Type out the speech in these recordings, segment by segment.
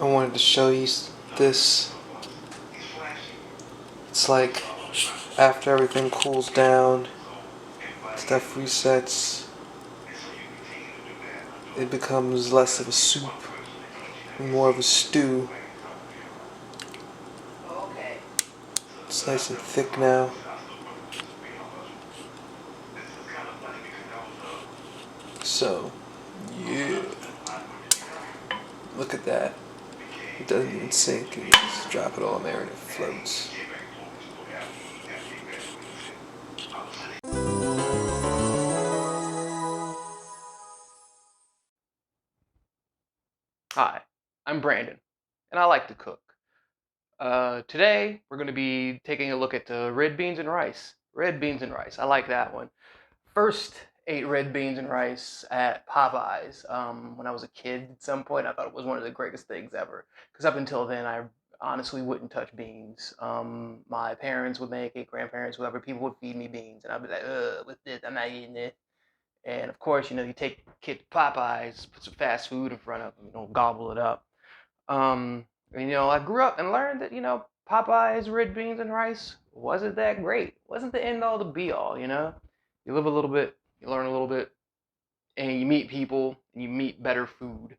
I wanted to show you this. It's like after everything cools down, stuff resets, it becomes less of a soup and more of a stew. It's nice and thick now. So, yeah. Look at that. It doesn't even sink. You just drop it all in there and it floats. Hi, I'm Brandon, and I like to cook. Today, we're going to be taking a look at red beans and rice. Red beans and rice, I like that one. First ate red beans and rice at Popeyes when I was a kid at some point. I thought it was one of the greatest things ever. Because up until then, I honestly wouldn't touch beans. My parents would make it, grandparents, whoever, people would feed me beans, and I'd be like, ugh, what's this? I'm not eating it. And of course, you take a kid to Popeyes, put some fast food in front of them, gobble it up. Um, I grew up and learned that, Popeye's red beans and rice wasn't that great. Wasn't the end all to be all. You live a little bit, you learn a little bit, and you meet people, and you meet better food.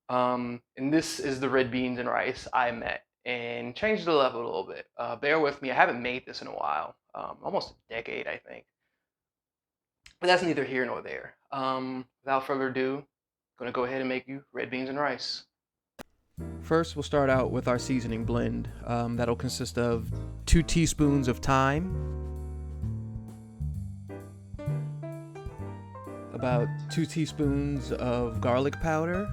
And this is the red beans and rice I met and changed it up a little bit. Bear with me, I haven't made this in a while, almost a decade, I think. But that's neither here nor there. Without further ado, I'm gonna go ahead and make you red beans and rice. First, we'll start out with our seasoning blend. That'll consist of 2 teaspoons of thyme, about 2 teaspoons of garlic powder,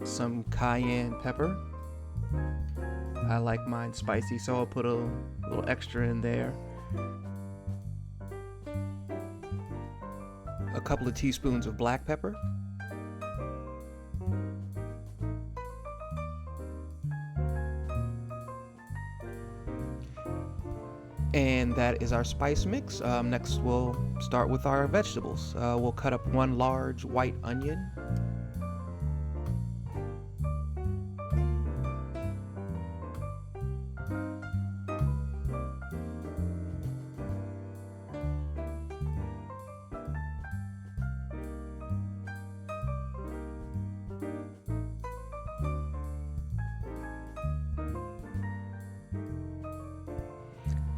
some cayenne pepper. I like mine spicy, so I'll put a little extra in there. A couple of teaspoons of black pepper. And that is our spice mix. Next, we'll start with our vegetables. We'll cut up 1 large white onion.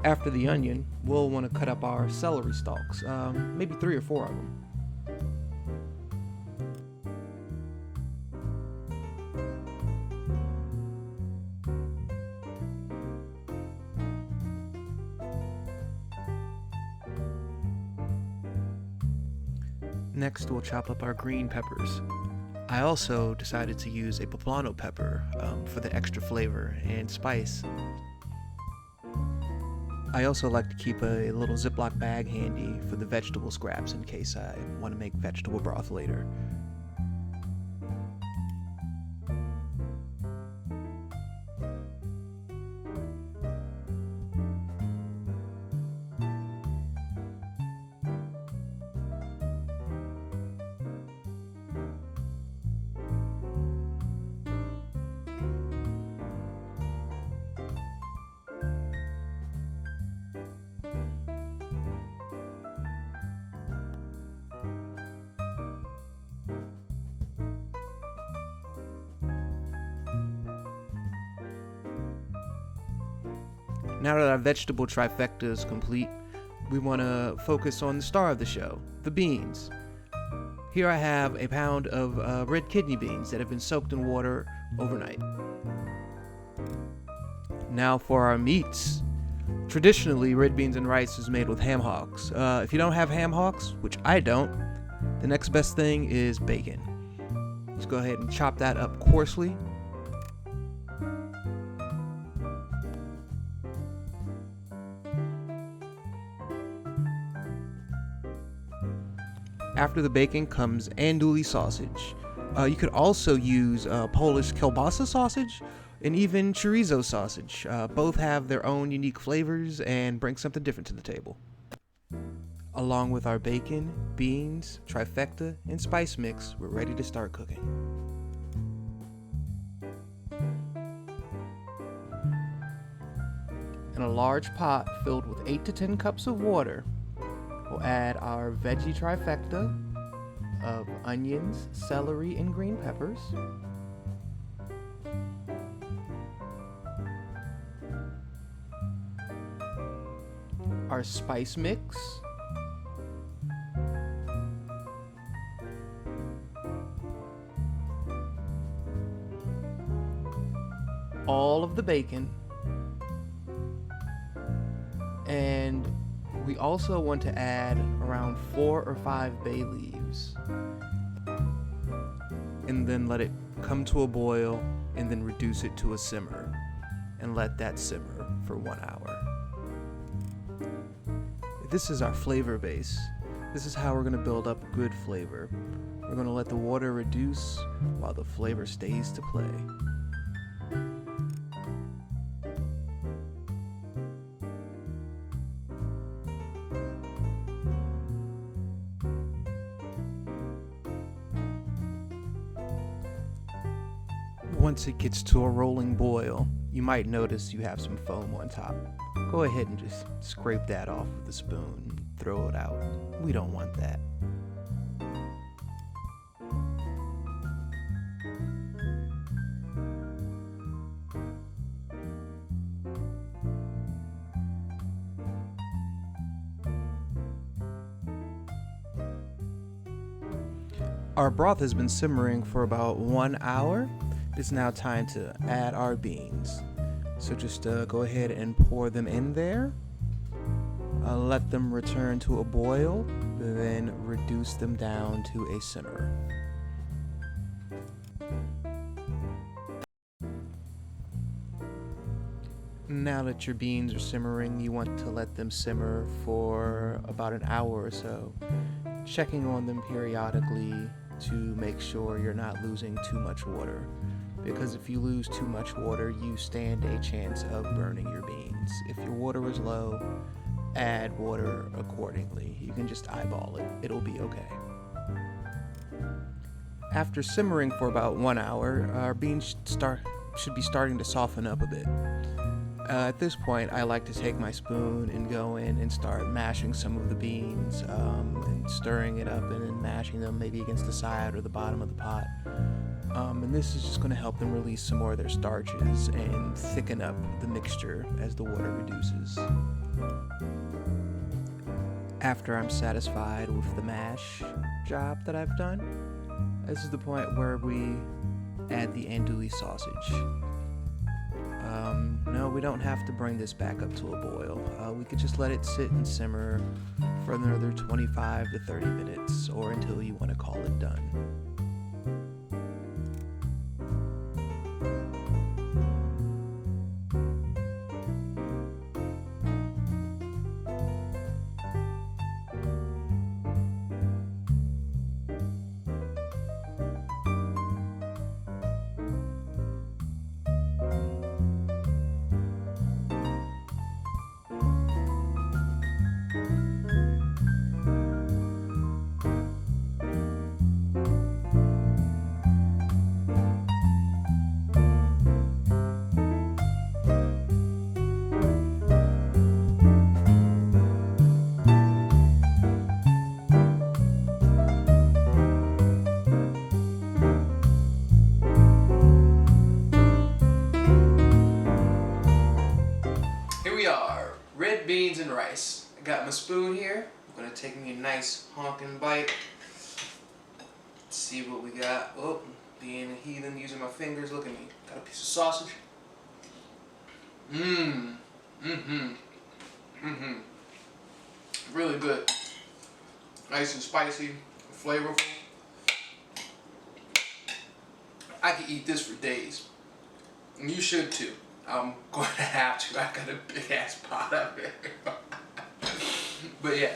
After the onion, we'll want to cut up our celery stalks, maybe 3 or 4 of them. Next, we'll chop up our green peppers. I also decided to use a poblano pepper for the extra flavor and spice. I also like to keep a little Ziploc bag handy for the vegetable scraps in case I want to make vegetable broth later. Now that our vegetable trifecta is complete, we want to focus on the star of the show, the beans. Here I have a pound of red kidney beans that have been soaked in water overnight. Now for our meats. Traditionally, red beans and rice is made with ham hocks. If you don't have ham hocks, which I don't, the next best thing is bacon. Let's go ahead and chop that up coarsely. After the bacon comes andouille sausage. You could also use Polish kielbasa sausage and even chorizo sausage. Both have their own unique flavors and bring something different to the table. Along with our bacon, beans, trifecta, and spice mix, we're ready to start cooking. In a large pot filled with 8 to 10 cups of water, we'll add our veggie trifecta of onions, celery, and green peppers. Our spice mix. All of the bacon. And we also want to add around 4 or 5 bay leaves. And then let it come to a boil and then reduce it to a simmer and let that simmer for 1 hour. This is our flavor base. This is how we're going to build up good flavor. We're going to let the water reduce while the flavor stays to play. Once it gets to a rolling boil, you might notice you have some foam on top. Go ahead and just scrape that off with a spoon and throw it out. We don't want that. Our broth has been simmering for about 1 hour. It's now time to add our beans. So just go ahead and pour them in there. Let them return to a boil, then reduce them down to a simmer. Now that your beans are simmering, you want to let them simmer for about an hour or so, checking on them periodically to make sure you're not losing too much water. Because if you lose too much water, you stand a chance of burning your beans. If your water is low, add water accordingly. You can just eyeball it. It'll be okay. After simmering for about 1 hour, our beans should be starting to soften up a bit. At this point, I like to take my spoon and go in and start mashing some of the beans and stirring it up and then mashing them maybe against the side or the bottom of the pot. And this is just going to help them release some more of their starches and thicken up the mixture as the water reduces. After I'm satisfied with the mash job that I've done, this is the point where we add the andouille sausage. No, we don't have to bring this back up to a boil. We could just let it sit and simmer for another 25 to 30 minutes or until you want to call it done. Red beans and rice. I got my spoon here. I'm gonna take me a nice honking bite. Let's see what we got. Oh, being a heathen, using my fingers. Look at me. Got a piece of sausage. Really good. Nice and spicy, flavorful. I could eat this for days. And you should too. I'm going to have to. I got a big ass pot up here. But yeah.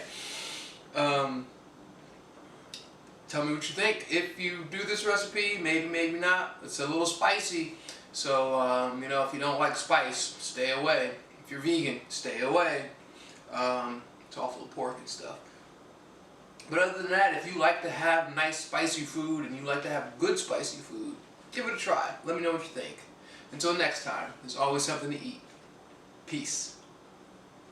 Tell me what you think. If you do this recipe, maybe not. It's a little spicy. So, you know, if you don't like spice, stay away. If you're vegan, stay away. It's all full of pork and stuff. But other than that, if you like to have nice spicy food and you like to have good spicy food, give it a try. Let me know what you think. Until next time, there's always something to eat. Peace.